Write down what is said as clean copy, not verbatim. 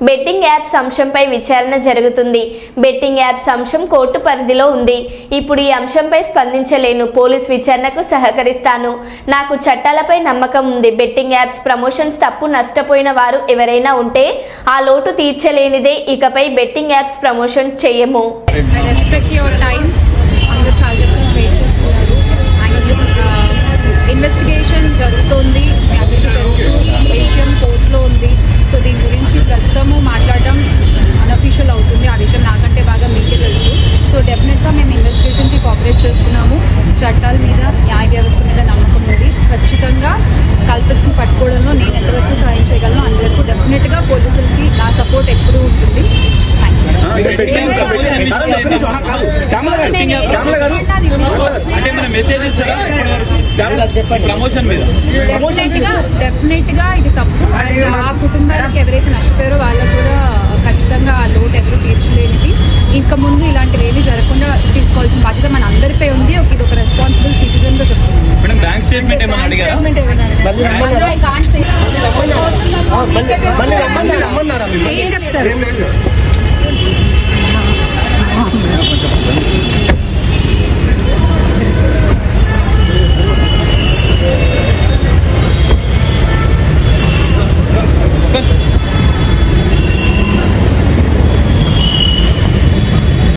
Betting apps అంశంపై విచారణ జరుగుతుంది. బెట్టింగ్ యాప్స్ అంశం కోర్టు పరిధిలో ఉంది. ఇప్పుడు ఈ అంశంపై స్పందించలేను. పోలీస్ విచారణకు సహకరిస్తాను. నాకు చట్టాలపై నమ్మకం ఉంది. బెట్టింగ్ యాప్స్ ప్రమోషన్స్ తప్పు నష్టపోయిన వారు ఎవరైనా ఉంటే ఆ లోటు తీర్చలేనిదే. ఇకపై బెట్టింగ్ యాప్స్ ప్రమోషన్ చేయము. ఇన్వెస్టిగేషన్ జరుగుతోంది, మీ అందరికీ తెలుసు. విషయం కోర్టులో ఉంది. సో దీని గురించి ప్రస్తుతము మాట్లాడడం అన్అఫీషియల్ అవుతుంది. ఆ విషయం నాకంటే బాగా మీకే తెలుసు. సో డెఫినెట్గా మేము ఇన్వెస్టిగేషన్కి కోఆపరేట్ చేస్తున్నాము. చట్టాల మీద, న్యాయ వ్యవస్థ మీద నమ్మకం ఉంది. ఖచ్చితంగా కల్పిట్స్ని పట్టుకోవడంలో నేను ఎంతవరకు సహాయం చేయగలను అంతవరకు డెఫినెట్గా పోలీసులకి నా సపోర్ట్ ఎప్పుడూ ఉంటుంది. డెఫినెట్ గా ఇది తప్పు. అండ్ ఆ కుటుంబాలకు ఎవరైతే నష్టపోయారో వాళ్ళకు కూడా ఖచ్చితంగా ఆ లోటు ఎవరు తీర్చలేనిది. ఇంకా ముందు ఇలాంటివి ఏమీ జరగకుండా తీసుకోవాల్సిన బాధ్యత మన అందరిపై ఉంది. ఇది ఒక రెస్పాన్సిబుల్ సిటిజన్ గా చెప్తున్నాను. బ్యాంక్ స్టేట్మెంట్ ఏమన్నా